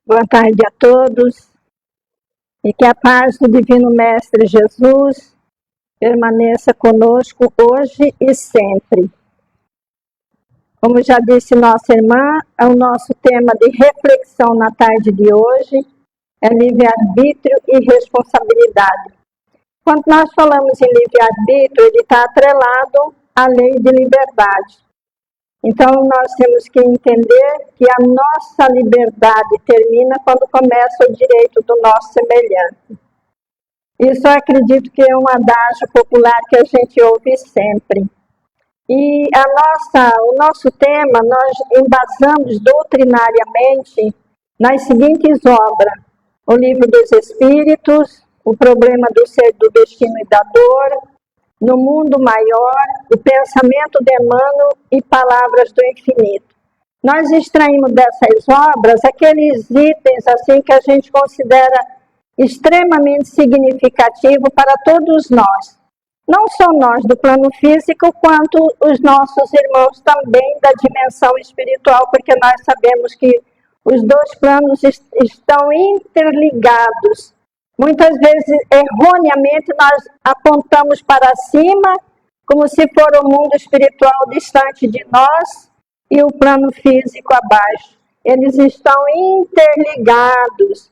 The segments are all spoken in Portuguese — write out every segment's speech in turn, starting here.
Boa tarde a todos e que a paz do Divino Mestre Jesus permaneça conosco hoje e sempre. Como já disse nossa irmã, o nosso tema de reflexão na tarde de hoje é livre-arbítrio e responsabilidade. Quando nós falamos em livre-arbítrio, ele está atrelado à lei de liberdade. Então, nós temos que entender que a nossa liberdade termina quando começa o direito do nosso semelhante. Isso eu acredito que é um adágio popular que a gente ouve sempre. E o nosso tema, nós embasamos doutrinariamente nas seguintes obras: o Livro dos Espíritos, o Problema do Ser, do Destino e da Dor, No Mundo Maior, o Pensamento de Emmanuel e Palavras do Infinito. Nós extraímos dessas obras aqueles itens assim que a gente considera extremamente significativo para todos nós. Não só nós do plano físico, quanto os nossos irmãos também da dimensão espiritual, porque nós sabemos que os dois planos estão interligados. Muitas vezes, erroneamente, nós apontamos para cima, como se for o mundo espiritual distante de nós e o plano físico abaixo. Eles estão interligados.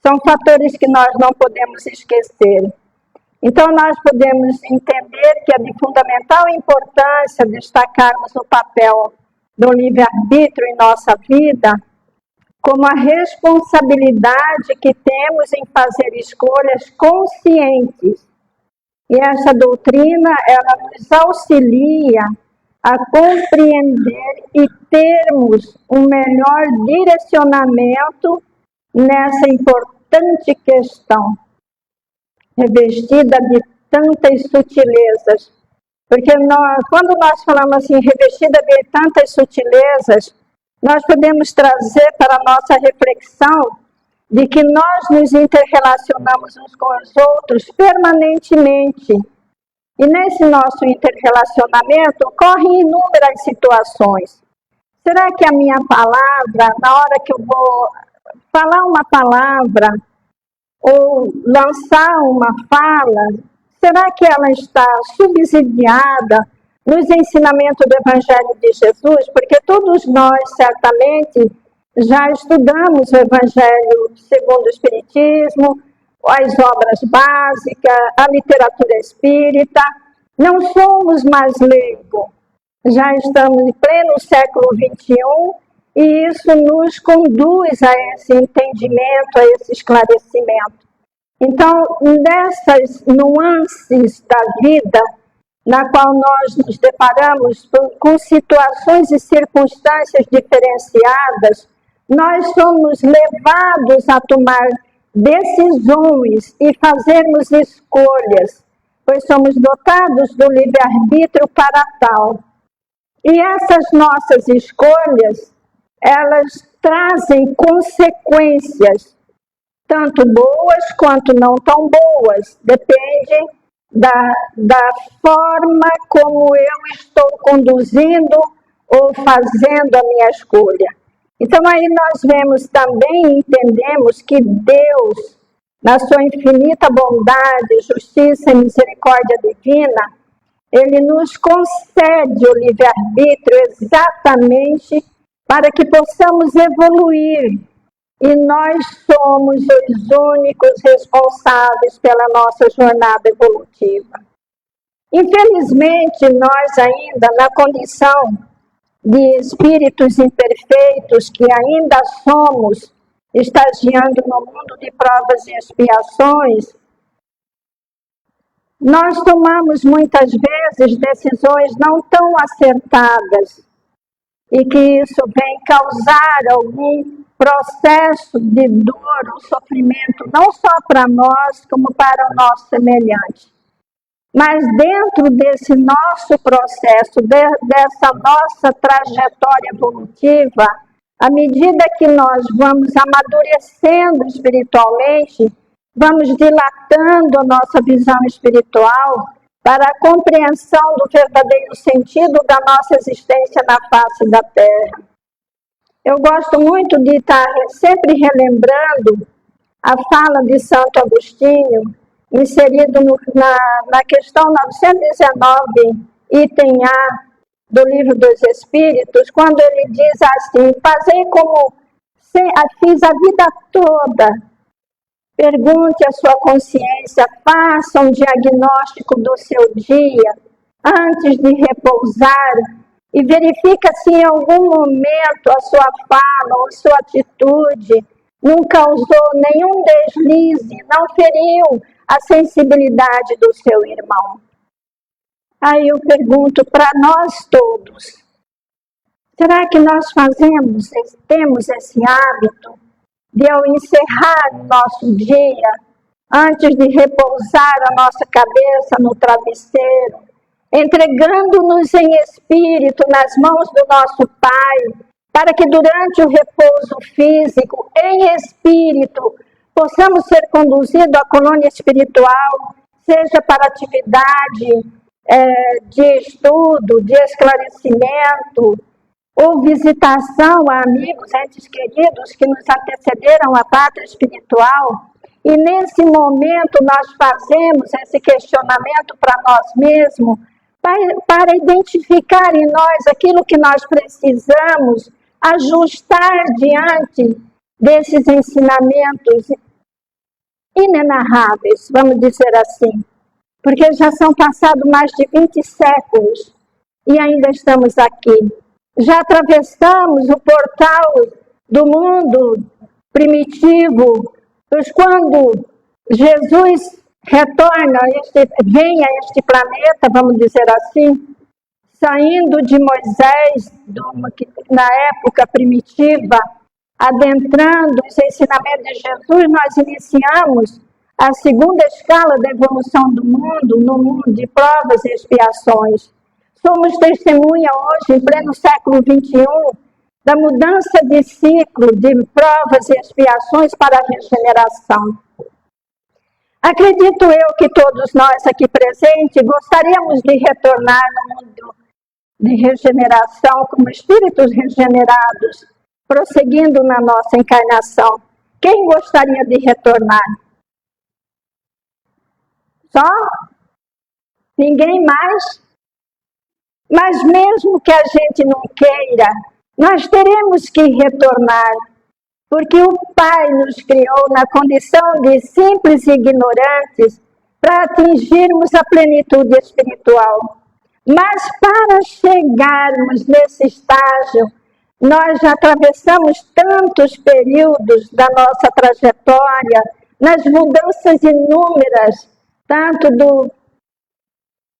São fatores que nós não podemos esquecer. Então, nós podemos entender que é de fundamental importância destacarmos o papel do livre-arbítrio em nossa vida, como a responsabilidade que temos em fazer escolhas conscientes. E essa doutrina, ela nos auxilia a compreender e termos um melhor direcionamento nessa importante questão, revestida de tantas sutilezas. Porque quando nós falamos assim, revestida de tantas sutilezas, nós podemos trazer para a nossa reflexão de que nós nos interrelacionamos uns com os outros permanentemente. E nesse nosso interrelacionamento ocorrem inúmeras situações. Será que a minha palavra, na hora que eu vou falar uma palavra ou lançar uma fala, será que ela está subsidiada nos ensinamentos do Evangelho de Jesus? Porque todos nós, certamente, já estudamos o Evangelho segundo o Espiritismo, as obras básicas, a literatura espírita. Não somos mais leigos. Já estamos em pleno século XXI e isso nos conduz a esse entendimento, a esse esclarecimento. Então, nessas nuances da vida, na qual nós nos deparamos com situações e circunstâncias diferenciadas, nós somos levados a tomar decisões e fazermos escolhas, pois somos dotados do livre-arbítrio para tal. E essas nossas escolhas, elas trazem consequências, tanto boas quanto não tão boas, depende da forma como eu estou conduzindo ou fazendo a minha escolha. Então, aí nós vemos também, entendemos que Deus, na sua infinita bondade, justiça e misericórdia divina, Ele nos concede o livre-arbítrio exatamente para que possamos evoluir. E nós somos os únicos responsáveis pela nossa jornada evolutiva. Infelizmente, nós ainda, na condição de espíritos imperfeitos, que ainda somos, estagiando no mundo de provas e expiações, nós tomamos muitas vezes decisões não tão acertadas e que isso vem causar algum processo de dor ou sofrimento, não só para nós, como para o nosso semelhante. Mas dentro desse nosso processo, dessa nossa trajetória evolutiva, à medida que nós vamos amadurecendo espiritualmente, vamos dilatando a nossa visão espiritual para a compreensão do verdadeiro sentido da nossa existência na face da Terra. Eu gosto muito de estar sempre relembrando a fala de Santo Agostinho, inserido na questão 919, item A, do Livro dos Espíritos, quando ele diz assim: fazei como fiz a vida toda. Pergunte à sua consciência, faça um diagnóstico do seu dia antes de repousar e verifica se em algum momento a sua fala ou sua atitude não causou nenhum deslize, não feriu a sensibilidade do seu irmão. Aí eu pergunto para nós todos, será que nós temos esse hábito de, ao encerrar o nosso dia, antes de repousar a nossa cabeça no travesseiro, entregando-nos em espírito nas mãos do nosso Pai, para que durante o repouso físico, em espírito, possamos ser conduzidos à colônia espiritual, seja para atividade de estudo, de esclarecimento, ou visitação a amigos, entes queridos que nos antecederam à pátria espiritual. E nesse momento nós fazemos esse questionamento para nós mesmos, para identificar em nós aquilo que nós precisamos ajustar diante desses ensinamentos inenarráveis, vamos dizer assim, porque já são passados mais de 20 séculos e ainda estamos aqui. Já atravessamos o portal do mundo primitivo, pois quando Jesus retorna, vem a este planeta, vamos dizer assim, saindo de Moisés, na época primitiva, adentrando os ensinamentos de Jesus, nós iniciamos a segunda escala da evolução do mundo, no mundo de provas e expiações. Somos testemunha hoje, em pleno século XXI, da mudança de ciclo de provas e expiações para a regeneração. Acredito eu que todos nós aqui presentes gostaríamos de retornar no mundo de regeneração como espíritos regenerados, prosseguindo na nossa encarnação. Quem gostaria de retornar? Só? Ninguém mais? Mas mesmo que a gente não queira, nós teremos que retornar, porque o Pai nos criou na condição de simples e ignorantes para atingirmos a plenitude espiritual. Mas para chegarmos nesse estágio, nós já atravessamos tantos períodos da nossa trajetória, nas mudanças inúmeras, tanto do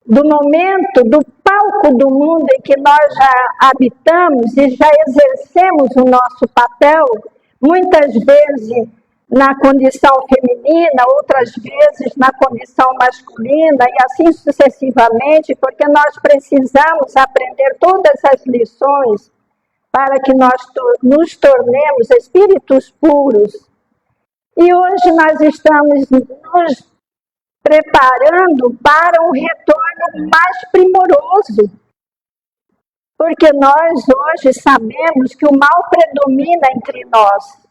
momento, do palco do mundo em que nós já habitamos e já exercemos o nosso papel, muitas vezes na condição feminina, outras vezes na condição masculina e assim sucessivamente, porque nós precisamos aprender todas as lições para que nós nos tornemos espíritos puros. E hoje nós estamos nos preparando para um retorno mais primoroso, porque nós hoje sabemos que o mal predomina entre nós.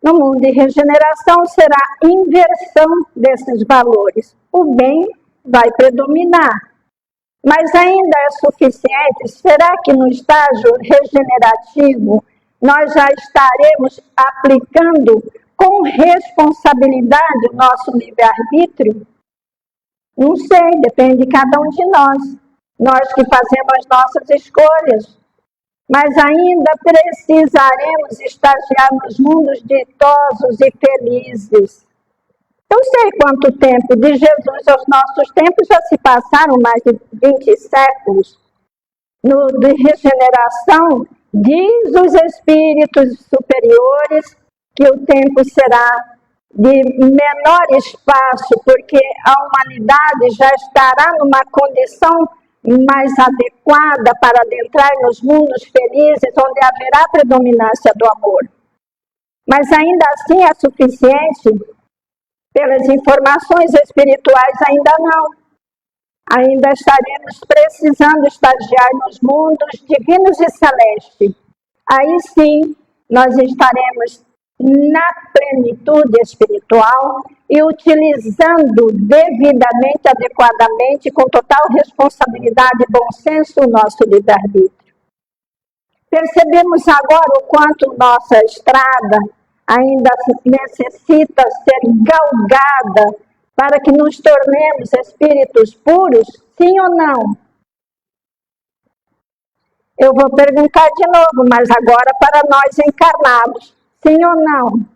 No mundo de regeneração será inversão desses valores. O bem vai predominar. Mas ainda é suficiente? Será que no estágio regenerativo nós já estaremos aplicando com responsabilidade o nosso livre-arbítrio? Não sei, depende de cada um de nós. Nós que fazemos as nossas escolhas. Mas ainda precisaremos estagiar nos mundos ditosos e felizes. Não sei quanto tempo, de Jesus aos nossos tempos já se passaram mais de 20 séculos. De regeneração, diz os espíritos superiores que o tempo será de menor espaço, porque a humanidade já estará numa condição mais adequada para adentrar nos mundos felizes, onde haverá predominância do amor. Mas ainda assim é suficiente? Pelas informações espirituais, ainda não. Ainda estaremos precisando estagiar nos mundos divinos e celestes. Aí sim, nós estaremos na plenitude espiritual e utilizando devidamente, adequadamente, com total responsabilidade e bom senso o nosso livre-arbítrio. Percebemos agora o quanto nossa estrada ainda necessita ser galgada para que nos tornemos espíritos puros, sim ou não? Eu vou perguntar de novo, mas agora para nós encarnados, sim ou não?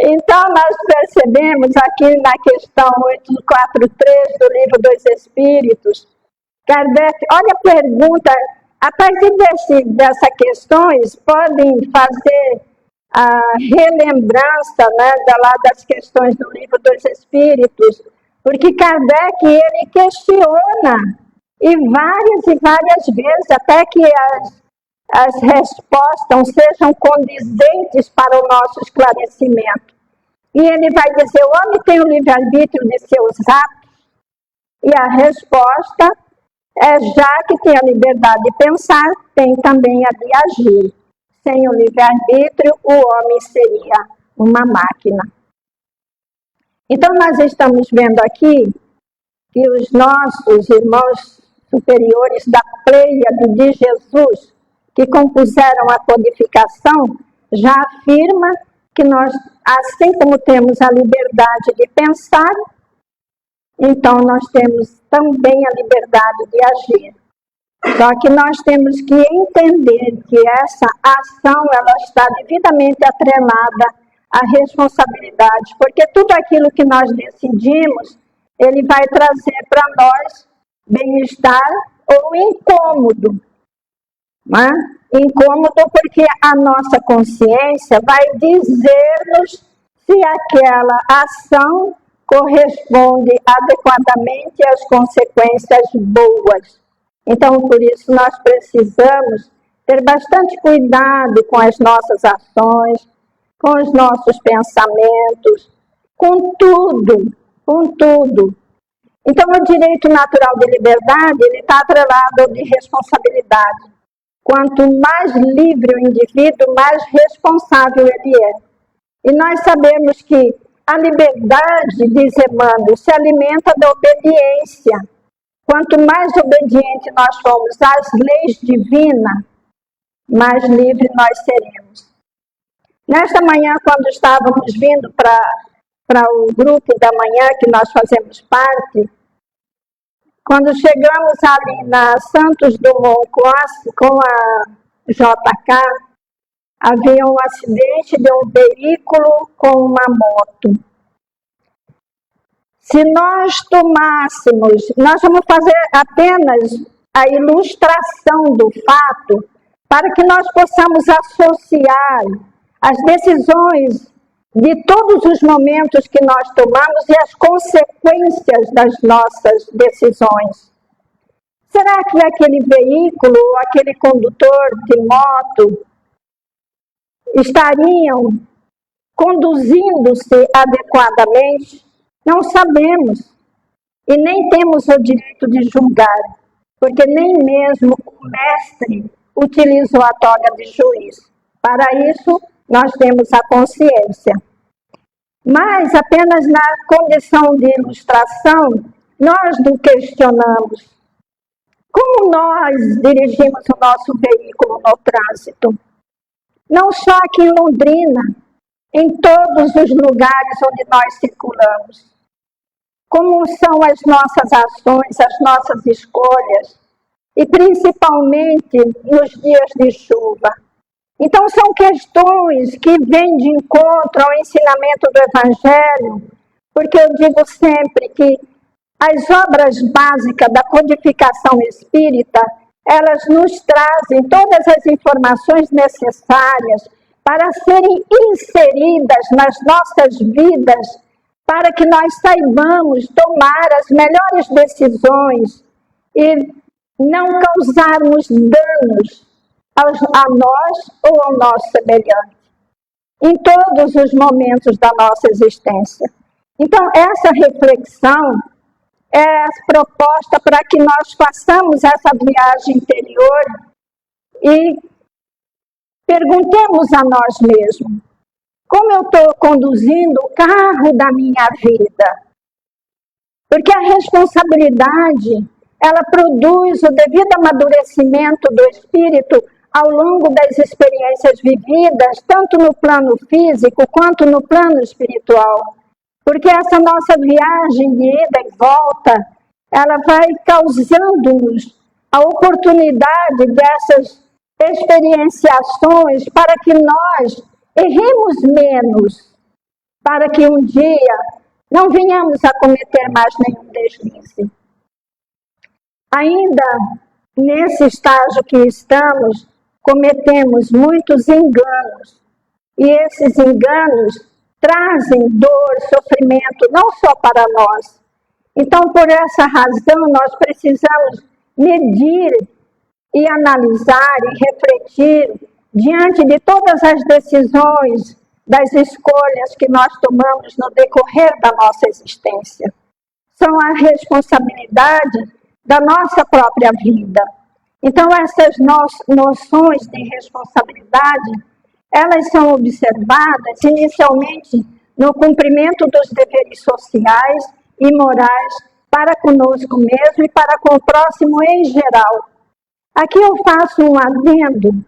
Então, nós percebemos aqui na questão 843 do Livro dos Espíritos, Kardec, olha a pergunta, a partir dessas questões, podem fazer a relembrança, né, das questões do Livro dos Espíritos, porque Kardec, ele questiona, e várias vezes, até que as respostas sejam condizentes para o nosso esclarecimento. E ele vai dizer, o homem tem o livre-arbítrio de seus atos, e a resposta é, já que tem a liberdade de pensar, tem também a de agir. Sem o livre-arbítrio, o homem seria uma máquina. Então, nós estamos vendo aqui que os nossos irmãos superiores da Pleiade de Jesus, que compuseram a codificação, já afirma que nós, assim como temos a liberdade de pensar, então nós temos também a liberdade de agir. Só que nós temos que entender que essa ação ela está devidamente atrelada à responsabilidade, porque tudo aquilo que nós decidimos, ele vai trazer para nós bem-estar ou incômodo. Né? Incômodo porque a nossa consciência vai dizer-nos se aquela ação corresponde adequadamente às consequências boas. Então, por isso, nós precisamos ter bastante cuidado com as nossas ações, com os nossos pensamentos, com tudo, com tudo. Então, o direito natural de liberdade, ele está atrelado ao de responsabilidade. Quanto mais livre o indivíduo, mais responsável ele é. E nós sabemos que a liberdade, diz Emmanuel, se alimenta da obediência. Quanto mais obediente nós formos às leis divinas, mais livre nós seremos. Nesta manhã, quando estávamos vindo para o grupo da manhã, que nós fazemos parte, quando chegamos ali na Santos Dumont com a JK, havia um acidente de um veículo com uma moto. Se nós tomássemos, nós vamos fazer apenas a ilustração do fato para que nós possamos associar as decisões de todos os momentos que nós tomamos e as consequências das nossas decisões. Será que aquele veículo, aquele condutor de moto, estariam conduzindo-se adequadamente? Não sabemos e nem temos o direito de julgar, porque nem mesmo o mestre utilizou a toga de juiz. Para isso, nós temos a consciência. Mas apenas na condição de ilustração, nós não questionamos. Como nós dirigimos o nosso veículo no trânsito? Não só aqui em Londrina, em todos os lugares onde nós circulamos. Como são as nossas ações, as nossas escolhas, e principalmente nos dias de chuva. Então, são questões que vêm de encontro ao ensinamento do Evangelho, porque eu digo sempre que as obras básicas da codificação espírita, elas nos trazem todas as informações necessárias para serem inseridas nas nossas vidas, para que nós saibamos tomar as melhores decisões e não causarmos danos a nós ou ao nosso semelhante, em todos os momentos da nossa existência. Então, essa reflexão, é proposta para que nós façamos essa viagem interior e perguntemos a nós mesmos, como eu estou conduzindo o carro da minha vida? Porque a responsabilidade, ela produz o devido amadurecimento do espírito ao longo das experiências vividas, tanto no plano físico quanto no plano espiritual. Porque essa nossa viagem de ida e volta, ela vai causando-nos a oportunidade dessas experienciações para que nós erremos menos, para que um dia não venhamos a cometer mais nenhum deslize. Ainda nesse estágio que estamos, cometemos muitos enganos. E esses enganos trazem dor, sofrimento, não só para nós. Então, por essa razão, nós precisamos medir e analisar e refletir diante de todas as decisões, das escolhas que nós tomamos no decorrer da nossa existência. São a responsabilidade da nossa própria vida. Então, essas noções de responsabilidade, elas são observadas inicialmente no cumprimento dos deveres sociais e morais para conosco mesmo e para com o próximo em geral. Aqui eu faço um adendo,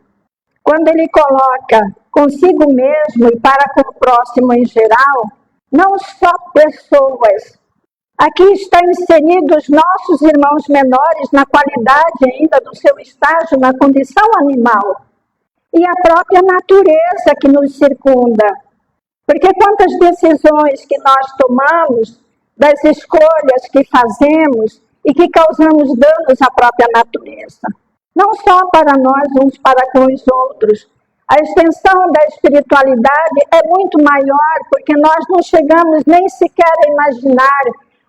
quando ele coloca consigo mesmo e para com o próximo em geral, não só pessoas. Aqui está inseridos nossos irmãos menores na qualidade ainda do seu estágio na condição animal e a própria natureza que nos circunda. Porque quantas decisões que nós tomamos, das escolhas que fazemos e que causamos danos à própria natureza. Não só para nós uns para com os outros. A extensão da espiritualidade é muito maior, porque nós não chegamos nem sequer a imaginar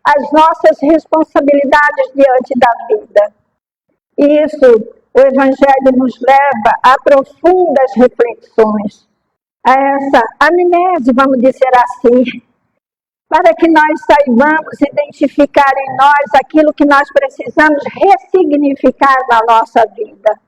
as nossas responsabilidades diante da vida. E isso, o Evangelho nos leva a profundas reflexões, a essa amnese, vamos dizer assim, para que nós saibamos identificar em nós aquilo que nós precisamos ressignificar na nossa vida.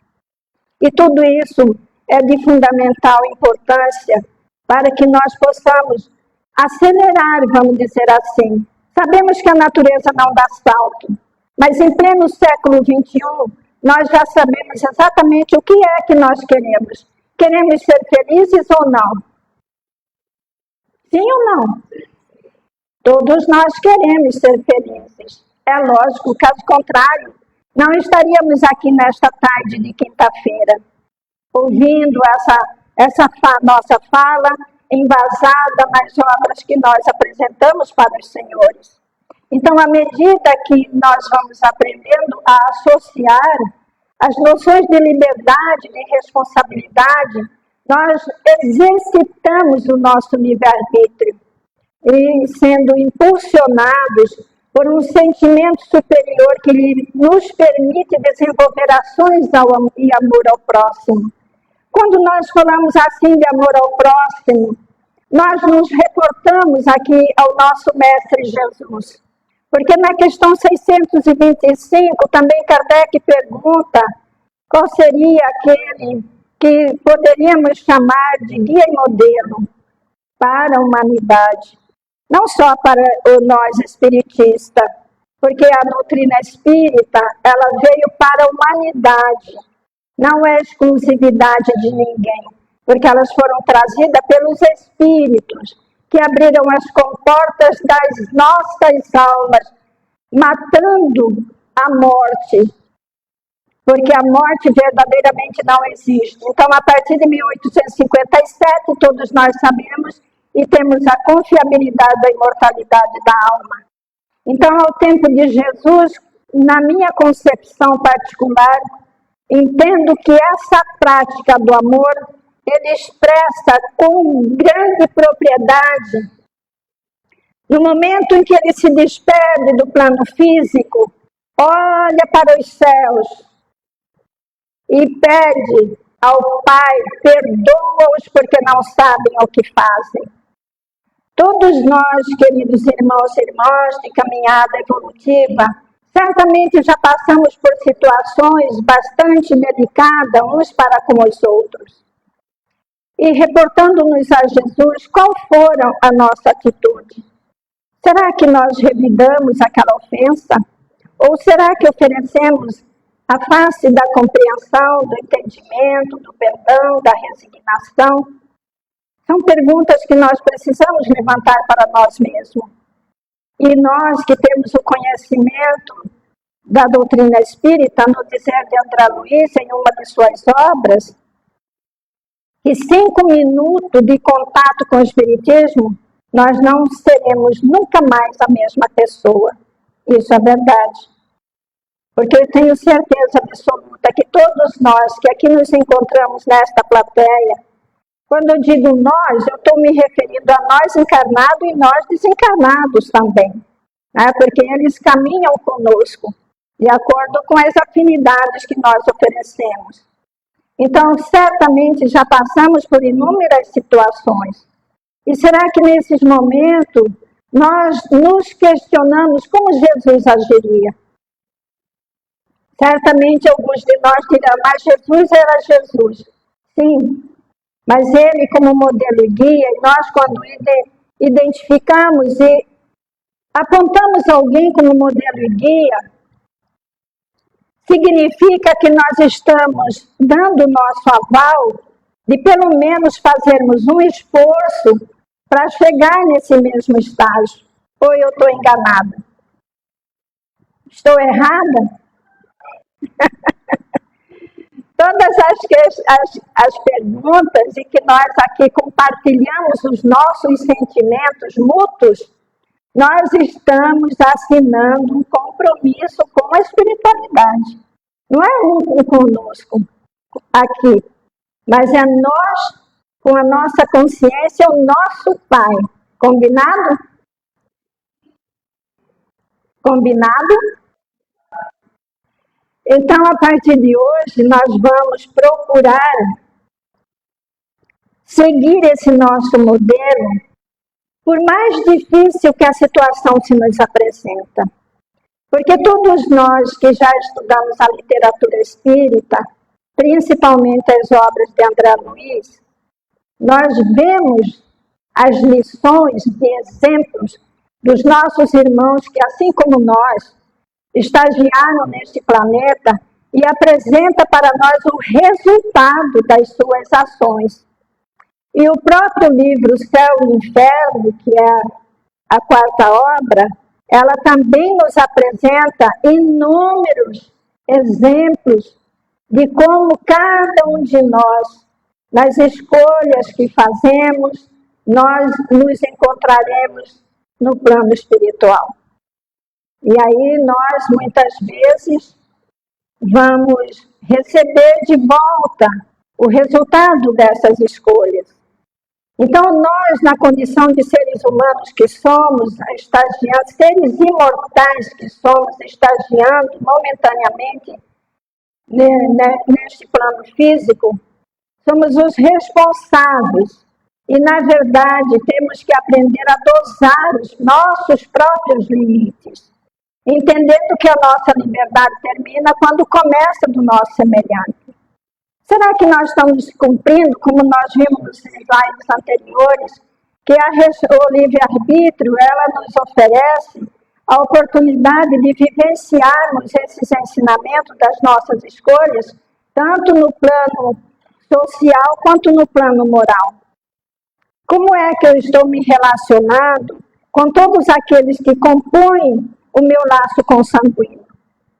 E tudo isso é de fundamental importância para que nós possamos acelerar, vamos dizer assim. Sabemos que a natureza não dá salto, mas em pleno século XXI, nós já sabemos exatamente o que é que nós queremos. Queremos ser felizes ou não? Sim ou não? Todos nós queremos ser felizes. É lógico, caso contrário, não estaríamos aqui nesta tarde de quinta-feira, ouvindo essa nossa fala embasada nas obras que nós apresentamos para os senhores. Então, à medida que nós vamos aprendendo a associar as noções de liberdade, de responsabilidade, nós exercitamos o nosso livre-arbítrio e sendo impulsionados por um sentimento superior que nos permite desenvolver ações e amor ao próximo. Quando nós falamos assim de amor ao próximo, nós nos reportamos aqui ao nosso Mestre Jesus. Porque na questão 625, também Kardec pergunta qual seria aquele que poderíamos chamar de guia e modelo para a humanidade. Não só para nós espiritistas, porque a doutrina espírita, ela veio para a humanidade, não é exclusividade de ninguém, porque elas foram trazidas pelos espíritos, que abriram as comportas das nossas almas, matando a morte, porque a morte verdadeiramente não existe. Então, a partir de 1857, todos nós sabemos, e temos a confiabilidade da imortalidade da alma. Então, ao tempo de Jesus, na minha concepção particular, entendo que essa prática do amor, ele expressa com grande propriedade, no momento em que ele se despede do plano físico, olha para os céus e pede ao Pai, perdoa-os porque não sabem o que fazem. Todos nós, queridos irmãos e irmãs de caminhada evolutiva, certamente já passamos por situações bastante delicadas uns para com os outros. E reportando-nos a Jesus, qual foram a nossa atitude? Será que nós revidamos aquela ofensa? Ou será que oferecemos a face da compreensão, do entendimento, do perdão, da resignação? São perguntas que nós precisamos levantar para nós mesmos. E nós que temos o conhecimento da doutrina espírita, no dizer de André Luiz, em uma de suas obras, que 5 minutos de contato com o espiritismo, nós não seremos nunca mais a mesma pessoa. Isso é verdade. Porque eu tenho certeza absoluta que todos nós que aqui nos encontramos nesta plateia, quando eu digo nós, eu estou me referindo a nós encarnados e nós desencarnados também, né? Porque eles caminham conosco, de acordo com as afinidades que nós oferecemos. Então, certamente já passamos por inúmeras situações. E será que nesses momentos nós nos questionamos como Jesus agiria? Certamente alguns de nós dirão, mas Jesus era Jesus. Sim, mas ele como modelo e guia, e nós quando identificamos e apontamos alguém como modelo e guia, significa que nós estamos dando o nosso aval de pelo menos fazermos um esforço para chegar nesse mesmo estágio. Ou eu estou enganada? Estou errada? Todas as perguntas e que nós aqui compartilhamos os nossos sentimentos mútuos, nós estamos assinando um compromisso com a espiritualidade. Não é um conosco aqui, mas é nós, com a nossa consciência, o nosso Pai. Combinado? Combinado? Então, a partir de hoje, nós vamos procurar seguir esse nosso modelo, por mais difícil que a situação se nos apresenta. Porque todos nós que já estudamos a literatura espírita, principalmente as obras de André Luiz, nós vemos as lições e exemplos dos nossos irmãos que, assim como nós, estagiaram neste planeta e apresenta para nós o resultado das suas ações. E o próprio livro Céu e Inferno, que é a 4ª obra, ela também nos apresenta inúmeros exemplos de como cada um de nós, nas escolhas que fazemos, nós nos encontraremos no plano espiritual. E aí nós, muitas vezes, vamos receber de volta o resultado dessas escolhas. Então, nós, na condição de seres humanos que somos, estagiando, seres imortais que somos, estagiando momentaneamente neste plano físico, somos os responsáveis. E, na verdade, temos que aprender a dosar os nossos próprios limites, entendendo que a nossa liberdade termina quando começa do nosso semelhante. Será que nós estamos cumprindo, como nós vimos nos slides anteriores, que o livre-arbítrio, ela nos oferece a oportunidade de vivenciarmos esses ensinamentos das nossas escolhas, tanto no plano social quanto no plano moral? Como é que eu estou me relacionando com todos aqueles que compõem o meu laço consanguíneo?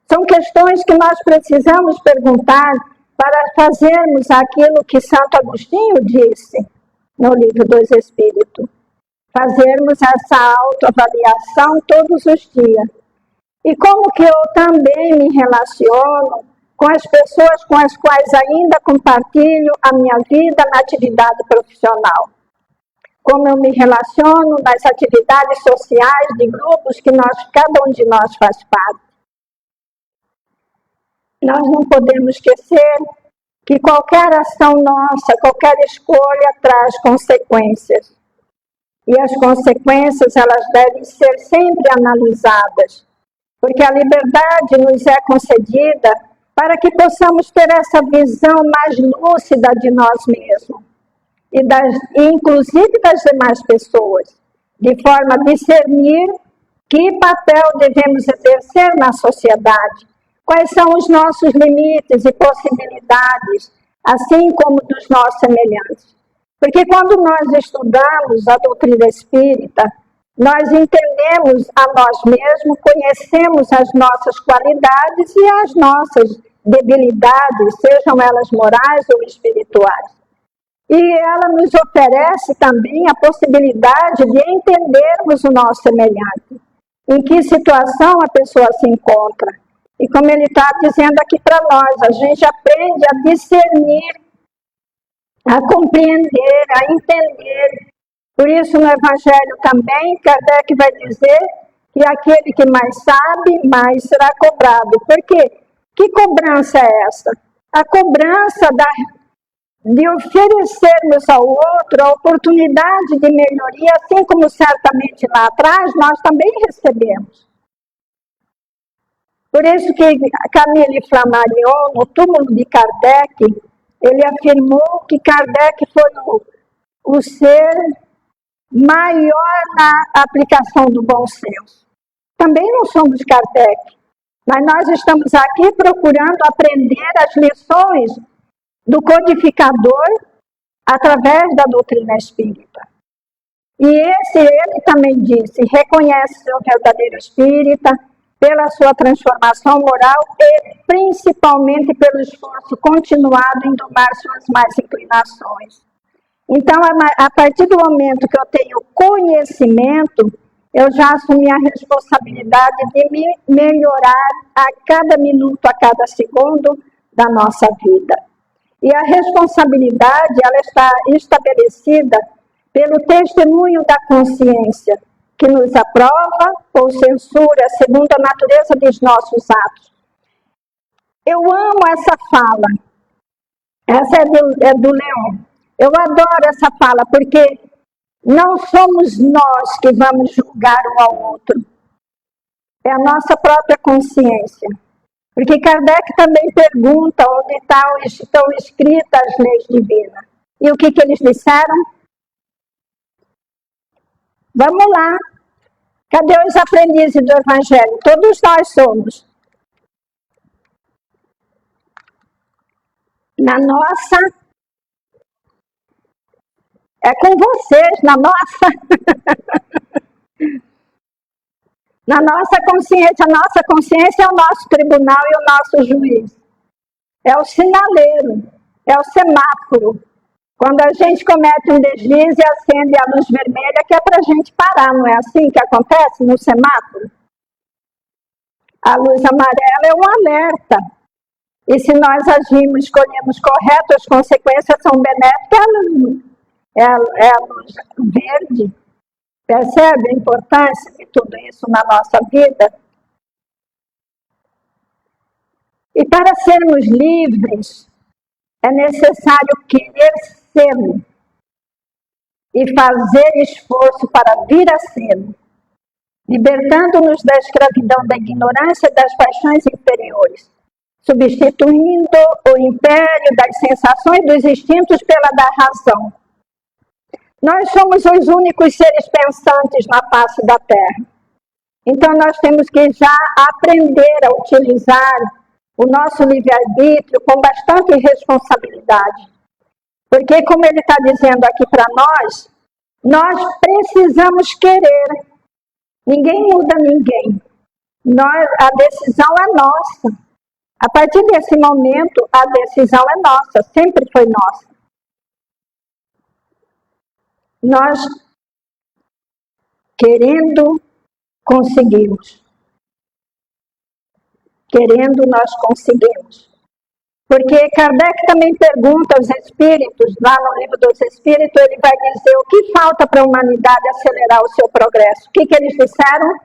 São questões que nós precisamos perguntar para fazermos aquilo que Santo Agostinho disse no Livro dos Espíritos. Fazermos essa autoavaliação todos os dias. E como que eu também me relaciono com as pessoas com as quais ainda compartilho a minha vida na atividade profissional? Como eu me relaciono nas atividades sociais de grupos que cada um de nós faz parte? Nós não podemos esquecer que qualquer ação nossa, qualquer escolha traz consequências. e as consequências elas devem ser sempre analisadas, porque a liberdade nos é concedida para que possamos ter essa visão mais lúcida de nós mesmos e inclusive das demais pessoas, de forma a discernir que papel devemos exercer na sociedade, quais são os nossos limites e possibilidades, assim como dos nossos semelhantes. Porque quando nós estudamos a doutrina espírita, nós entendemos a nós mesmos, conhecemos as nossas qualidades e as nossas debilidades, sejam elas morais ou espirituais. E ela nos oferece também a possibilidade de entendermos o nosso semelhante, em que situação a pessoa se encontra. E como ele está dizendo aqui para nós, a gente aprende a discernir, a compreender, a entender. Por isso, no Evangelho também, Kardec vai dizer que aquele que mais sabe, mais será cobrado. Por quê? Que cobrança é essa? A cobrança de oferecermos ao outro a oportunidade de melhoria, assim como certamente lá atrás nós também recebemos. Por isso que Camille Flammarion, no túmulo de Kardec, ele afirmou que Kardec foi o ser maior na aplicação do bom senso. Também não somos Kardec, mas nós estamos aqui procurando aprender as lições do codificador através da doutrina espírita. E ele também disse, reconhece o verdadeiro espírita pela sua transformação moral e principalmente pelo esforço continuado em domar suas más inclinações. Então, a partir do momento que eu tenho conhecimento, eu já assumi a responsabilidade de me melhorar a cada minuto, a cada segundo da nossa vida. E a responsabilidade, ela está estabelecida pelo testemunho da consciência, que nos aprova ou censura segundo a natureza dos nossos atos. Eu amo essa fala. Essa é do Leon. Eu adoro essa fala, porque não somos nós que vamos julgar um ao outro. É a nossa própria consciência. Porque Kardec também pergunta onde estão escritas as leis divinas. E o que eles disseram? Vamos lá. Cadê os aprendizes do Evangelho? Todos nós somos. Na nossa... É com vocês, na nossa consciência. A nossa consciência é o nosso tribunal e o nosso juiz. É o sinaleiro, é o semáforo. Quando a gente comete um deslize e acende a luz vermelha, que é para a gente parar, não é assim que acontece no semáforo? A luz amarela é um alerta. E se nós agimos, escolhemos correto, as consequências são benéficas, é a luz verde. Percebe a importância de tudo isso na nossa vida? E para sermos livres, é necessário querer ser e fazer esforço para vir a ser, libertando-nos da escravidão da ignorância e das paixões inferiores, substituindo o império das sensações e dos instintos pela da razão. Nós somos os únicos seres pensantes na face da Terra. Então, nós temos que já aprender a utilizar o nosso livre-arbítrio com bastante responsabilidade. Porque, como ele está dizendo aqui para nós precisamos querer. Ninguém muda ninguém. A decisão é nossa. A partir desse momento, a decisão é nossa, sempre foi nossa. Nós, querendo, conseguimos. Querendo, nós conseguimos. Porque Kardec também pergunta aos espíritos, lá no livro dos espíritos, ele vai dizer o que falta para a humanidade acelerar o seu progresso. O que eles disseram?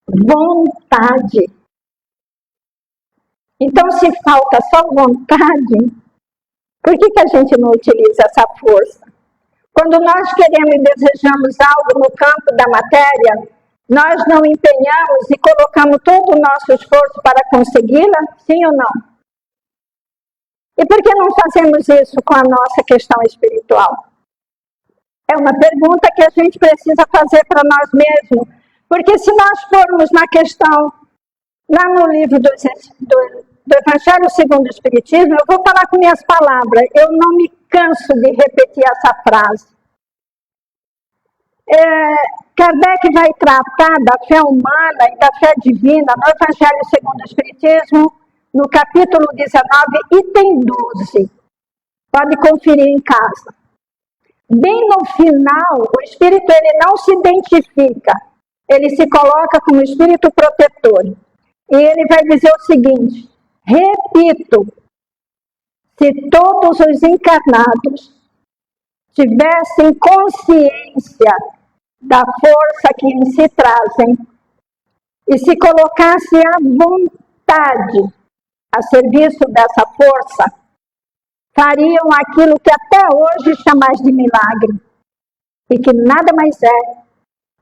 Vontade. Então, se falta só vontade, Por que a gente não utiliza essa força? Quando nós queremos e desejamos algo no campo da matéria, nós não empenhamos e colocamos todo o nosso esforço para consegui-la? Sim ou não? E por que não fazemos isso com a nossa questão espiritual? É uma pergunta que a gente precisa fazer para nós mesmos. Porque se nós formos na questão, lá no livro do Evangelho segundo o Espiritismo, eu vou falar com minhas palavras, eu não me canso de repetir essa frase. Kardec vai tratar da fé humana e da fé divina no Evangelho segundo o Espiritismo, no capítulo 19, item 12. Pode conferir em casa. Bem no final, o Espírito ele não se identifica, ele se coloca como Espírito protetor. E ele vai dizer o seguinte, repito, se todos os encarnados tivessem consciência da força que em si trazem e se colocassem à vontade a serviço dessa força, fariam aquilo que até hoje chamais de milagre, e que nada mais é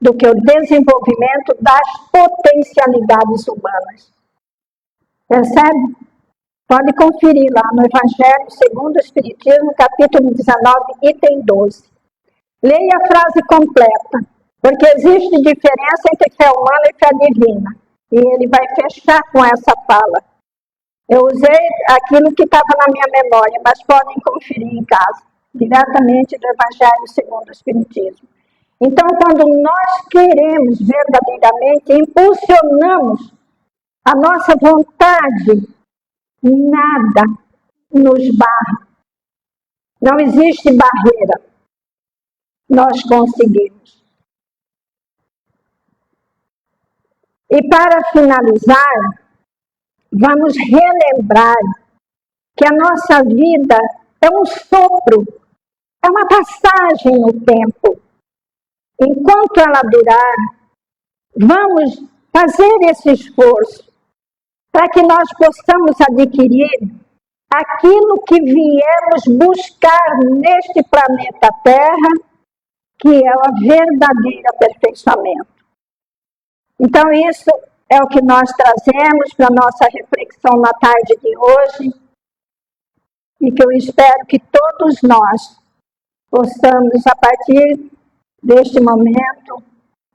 do que o desenvolvimento das potencialidades humanas. Percebe? Pode conferir lá no Evangelho segundo o Espiritismo, capítulo 19, item 12. Leia a frase completa, porque existe diferença entre fé humana e fé divina. E ele vai fechar com essa fala. Eu usei aquilo que estava na minha memória, mas podem conferir em casa, diretamente do Evangelho segundo o Espiritismo. Então, quando nós queremos verdadeiramente, impulsionamos a nossa vontade, nada nos barra. Não existe barreira. Nós conseguimos. E para finalizar, vamos relembrar que a nossa vida é um sopro, é uma passagem no tempo. Enquanto ela durar, vamos fazer esse esforço para que nós possamos adquirir aquilo que viemos buscar neste planeta Terra, que é o verdadeiro aperfeiçoamento. Então, isso é o que nós trazemos para a nossa reflexão na tarde de hoje, e que eu espero que todos nós possamos, a partir deste momento,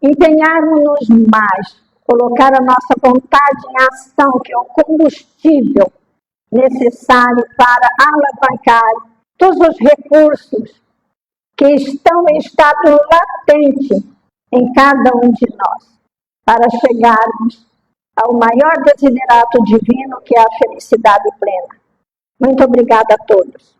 empenharmos-nos mais, colocar a nossa vontade em ação, que é o combustível necessário para alavancar todos os recursos que estão em estado latente em cada um de nós, para chegarmos ao maior desiderato divino, que é a felicidade plena. Muito obrigada a todos.